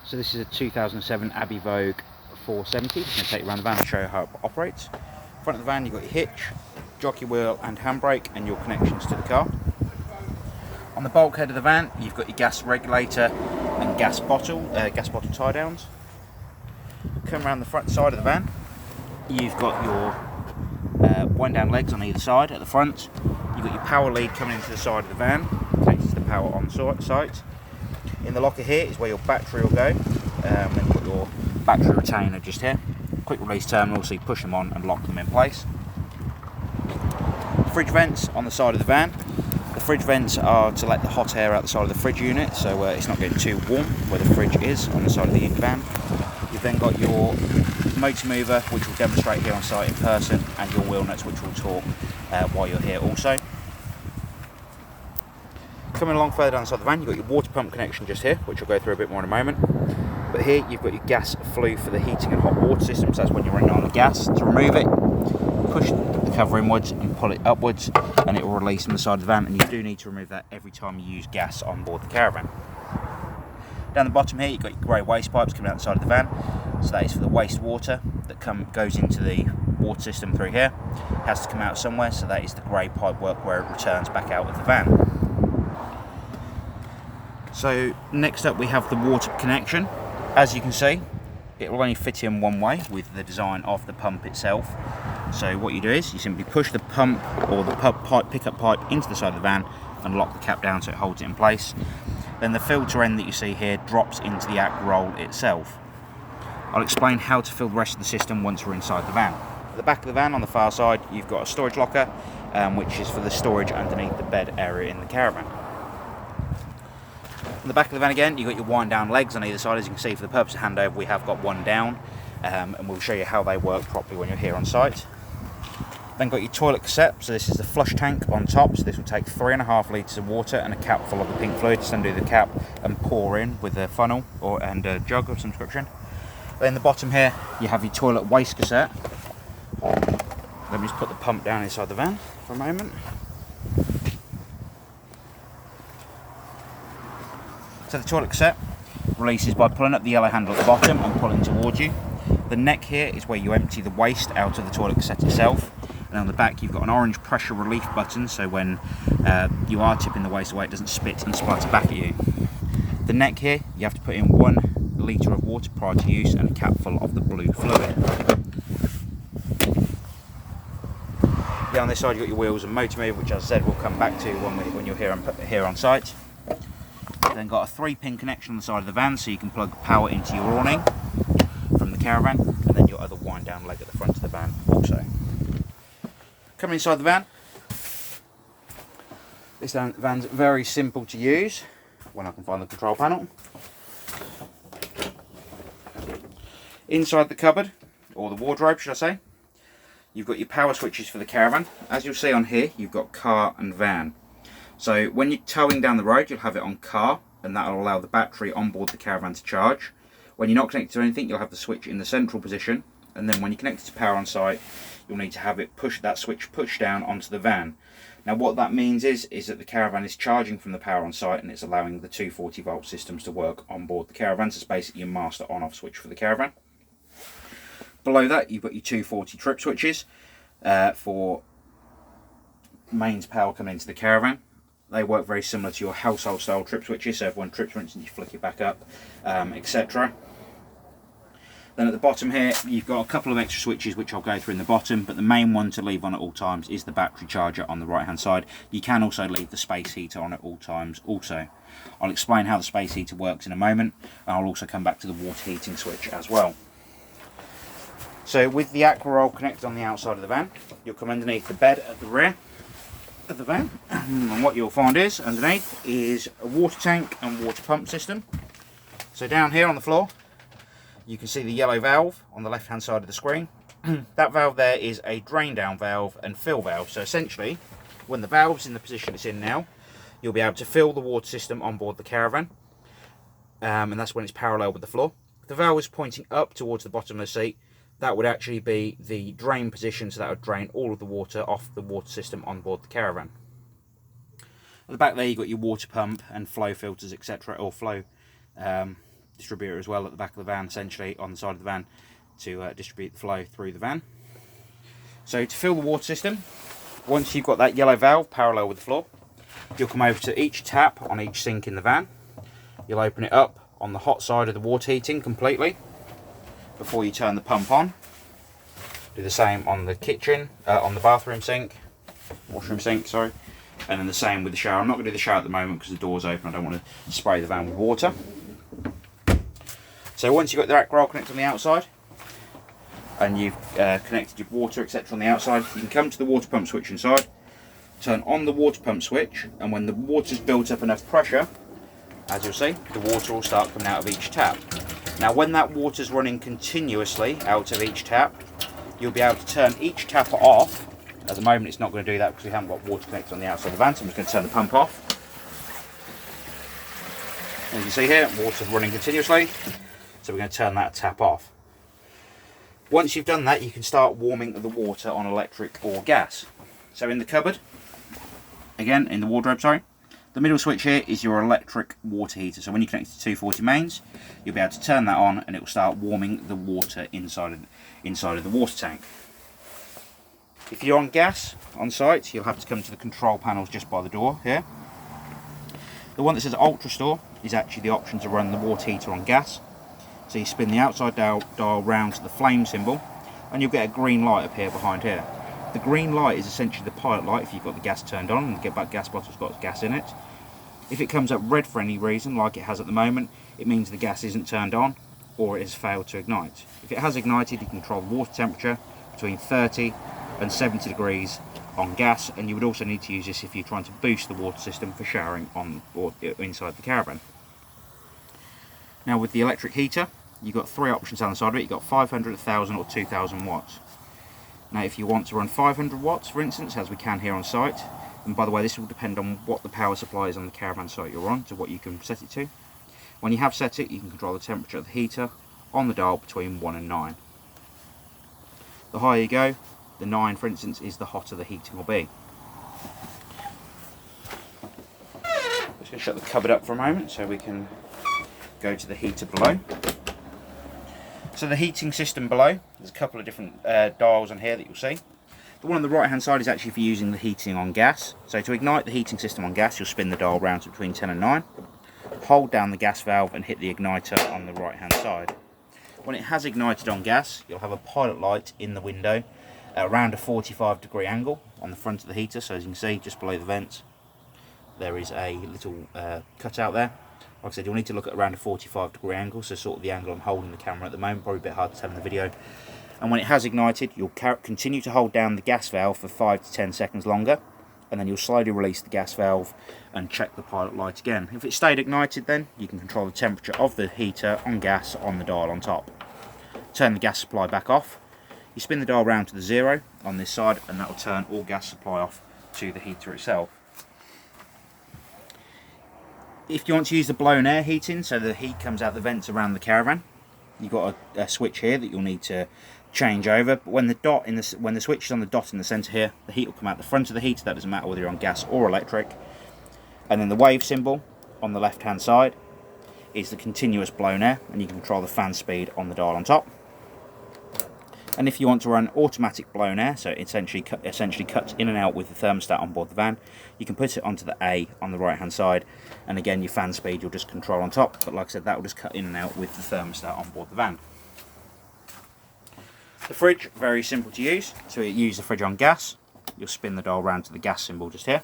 So this is a 2007 Abbey Vogue 470. I'm going to take you around the van and show you how it operates. Front of the van, you've got your hitch, jockey wheel and handbrake, and your connections to the car. On the bulkhead of the van, you've got your gas regulator and gas bottle tie downs. Come around the front side of the van, you've got your wind down legs on either side at the front. You've got your power lead coming into the side of the van, connected to the power on site. In the locker here is where your battery will go. Then you've got your battery retainer just here. Quick release terminal, so you push them on and lock them in place. Fridge vents on the side of the van. The fridge vents are to let the hot air out the side of the fridge unit, so it's not getting too warm where the fridge is on the side of the van. You've then got your motor mover, which will demonstrate here on site in person, and your wheel nuts, which will talk while you're here also. Coming along further down the side of the van, you've got your water pump connection just here, which we'll go through a bit more in a moment. But here you've got your gas flue for the heating and hot water system, so that's when you're running on the gas. To remove it, push the cover inwards and pull it upwards, and it will release from the side of the van, and you do need to remove that every time you use gas on board the caravan. Down the bottom here, you've got your grey waste pipes coming out the side of the van, so that is for the waste water that goes into the water system through here. It has to come out somewhere, so that is the grey pipe work where it returns back out of the van. So next up we have the water connection. As you can see, it will only fit in one way with the design of the pump itself. So what you do is you simply push the pump or the pickup pipe into the side of the van and lock the cap down so it holds it in place. Then the filter end that you see here drops into the aqua roll itself. I'll explain how to fill the rest of the system once we're inside the van. At the back of the van on the far side, you've got a storage locker, which is for the storage underneath the bed area in the caravan. On the back of the van again, you've got your wind down legs on either side. As you can see, for the purpose of handover, we have got one down, and we'll show you how they work properly when you're here on site. Then got your toilet cassette, so this is the flush tank on top, so this will take 3.5 litres of water and a cap full of the pink fluid. Just undo the cap and pour in with a funnel and a jug of some description. Then the bottom here, you have your toilet waste cassette. Let me just put the pump down inside the van for a moment. So the toilet cassette releases by pulling up the yellow handle at the bottom and pulling towards you. The neck here is where you empty the waste out of the toilet cassette itself. And on the back you've got an orange pressure relief button, so when you are tipping the waste away it doesn't spit and splatter back at you. The neck here, you have to put in 1 litre of water prior to use and a cap full of the blue fluid. Down this side you've got your wheels and motor mover, which as I said we'll come back to when you're here on site. Then got a 3-pin connection on the side of the van, so you can plug power into your awning from the caravan, and then your other wind down leg at the front of the van also. Coming inside the van, this van's very simple to use when I can find the control panel. Inside the cupboard, or the wardrobe should I say, you've got your power switches for the caravan. As you'll see on here, you've got car and van. So when you're towing down the road, you'll have it on car, and that will allow the battery on board the caravan to charge. When you're not connected to anything, you'll have the switch in the central position, and then when you're connected to power on site, you'll need to have it that switch pushed down onto the van. Now what that means is that the caravan is charging from the power on site, and it's allowing the 240 volt systems to work on board the caravan. So it's basically your master on off switch for the caravan. Below that you've got your 240 trip switches for mains power coming into the caravan. They work very similar to your household style trip switches, so if one trips for instance you flick it back up, etc. Then at the bottom here you've got a couple of extra switches which I'll go through in the bottom, but the main one to leave on at all times is the battery charger on the right hand side. You can also leave the space heater on at all times also. I'll explain how the space heater works in a moment, and I'll also come back to the water heating switch as well. So with the aqua roll connected on the outside of the van, you'll come underneath the bed at the rear of the van, and what you'll find is underneath is a water tank and water pump system. So down here on the floor you can see the yellow valve on the left hand side of the screen. That valve there is a drain down valve and fill valve, so essentially when the valve's in the position it's in now, you'll be able to fill the water system on board the caravan, and that's when it's parallel with the floor. If the valve is pointing up towards the bottom of the seat, that would actually be the drain position, so that would drain all of the water off the water system on board the caravan. At the back there you've got your water pump and flow filters, etc., or flow distributor as well at the back of the van, essentially on the side of the van, to distribute the flow through the van. So to fill the water system, once you've got that yellow valve parallel with the floor, you'll come over to each tap on each sink in the van. You'll open it up on the hot side of the water heating completely before you turn the pump on. Do the same on the kitchen, on the bathroom sink, washroom sink, sorry, and then the same with the shower. I'm not going to do the shower at the moment because the door's open. I don't want to spray the van with water. So once you've got the rack roll connected on the outside, and you've connected your water, etc. on the outside, you can come to the water pump switch inside, turn on the water pump switch, and when the water's built up enough pressure, as you'll see, the water will start coming out of each tap. Now when that water's running continuously out of each tap, you'll be able to turn each tap off. At the moment it's not going to do that because we haven't got water connected on the outside of the van, so I'm just going to turn the pump off. As you can see here, water's running continuously, so we're going to turn that tap off. Once you've done that, you can start warming the water on electric or gas. So in the cupboard, again in the wardrobe, sorry, the middle switch here is your electric water heater. So when you connect to 240 mains, you'll be able to turn that on and it will start warming the water inside of the water tank. If you're on gas on site, you'll have to come to the control panels just by the door here. The one that says Ultra Store is actually the option to run the water heater on gas. So you spin the outside dial round to the flame symbol and you'll get a green light up here behind here. The green light is essentially the pilot light if you've got the gas turned on and the gas bottle's got gas in it. If it comes up red for any reason, like it has at the moment, it means the gas isn't turned on or it has failed to ignite. If it has ignited, you can control the water temperature between 30 and 70 degrees on gas, and you would also need to use this if you're trying to boost the water system for showering on or inside the caravan. Now with the electric heater, you've got three options down the side of it. You've got 500, 1000 or 2000 watts. Now if you want to run 500 watts for instance, as we can here on site, and by the way this will depend on what the power supply is on the caravan site you're on to what you can set it to. When you have set it, you can control the temperature of the heater on the dial between 1 and 9. The higher you go, the 9 for instance, is the hotter the heating will be. I'm just going to shut the cupboard up for a moment so we can go to the heater below. So the heating system below, there's a couple of different dials on here that you'll see. The one on the right hand side is actually for using the heating on gas. So to ignite the heating system on gas, you'll spin the dial round to between 10 and 9, hold down the gas valve and hit the igniter on the right hand side. When it has ignited on gas, you'll have a pilot light in the window at around a 45-degree angle on the front of the heater. So as you can see, just below the vents, there is a little cutout there. Like I said, you'll need to look at around a 45-degree angle, so sort of the angle I'm holding the camera at the moment, probably a bit hard to tell in the video. And when it has ignited, you'll continue to hold down the gas valve for 5 to 10 seconds longer, and then you'll slowly release the gas valve and check the pilot light again. If it stayed ignited then, you can control the temperature of the heater on gas on the dial on top. Turn the gas supply back off. You spin the dial round to the 0 on this side, and that will turn all gas supply off to the heater itself. If you want to use the blown air heating, so the heat comes out the vents around the caravan, you've got a switch here that you'll need to change over. But when the switch is on the dot in the centre here, the heat will come out the front of the heater. That doesn't matter whether you're on gas or electric. And then the wave symbol on the left hand side is the continuous blown air, and you can control the fan speed on the dial on top. And if you want to run automatic blown air, so it essentially cuts in and out with the thermostat on board the van, you can put it onto the A on the right hand side, and again your fan speed you'll just control on top, but like I said, that will just cut in and out with the thermostat on board the van. The fridge, very simple to use. So you use the fridge on gas, you'll spin the dial round to the gas symbol just here,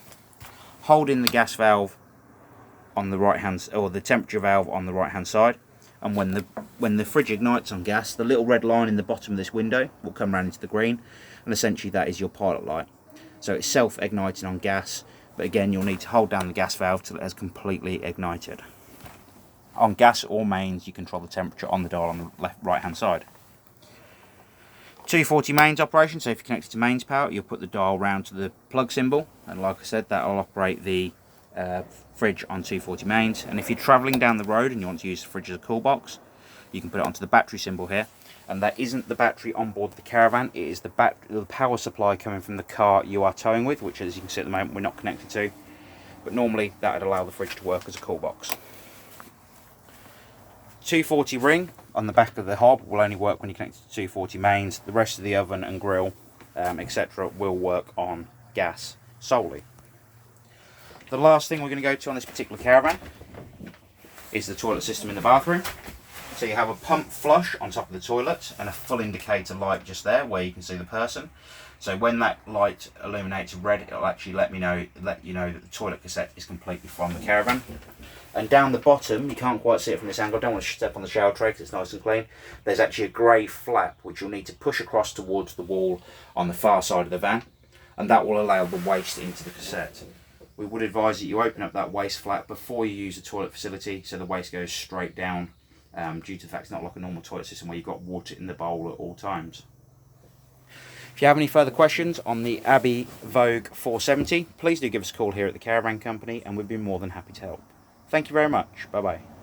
hold in the gas valve on the right hand, or the temperature valve on the right hand side, and when the fridge ignites on gas, the little red line in the bottom of this window will come round into the green, and essentially that is your pilot light. So it's self-igniting on gas, but again you'll need to hold down the gas valve till it has completely ignited. On gas or mains, you control the temperature on the dial on the right hand side. 240 mains operation, so if you're connected to mains power, you'll put the dial round to the plug symbol, and like I said, that will operate the fridge on 240 mains. And if you're travelling down the road and you want to use the fridge as a cool box, you can put it onto the battery symbol here, and that isn't the battery on board the caravan, it is the power supply coming from the car you are towing with, which as you can see at the moment we're not connected to, but normally that would allow the fridge to work as a cool box. 240 ring on the back of the hob will only work when you connect it to 240 mains. The rest of the oven and grill, etc. will work on gas solely. The last thing we're going to go to on this particular caravan is the toilet system in the bathroom. So you have a pump flush on top of the toilet and a full indicator light just there where you can see the person. So when that light illuminates red, it'll actually let you know that the toilet cassette is completely from the caravan. And down the bottom, you can't quite see it from this angle, I don't want to step on the shower tray because it's nice and clean. There's actually a grey flap which you'll need to push across towards the wall on the far side of the van, and that will allow the waste into the cassette. We would advise that you open up that waste flap before you use the toilet facility so the waste goes straight down, due to the fact it's not like a normal toilet system where you've got water in the bowl at all times. If you have any further questions on the Abbey Vogue 470, please do give us a call here at the Caravan Company and we'd be more than happy to help. Thank you very much. Bye bye.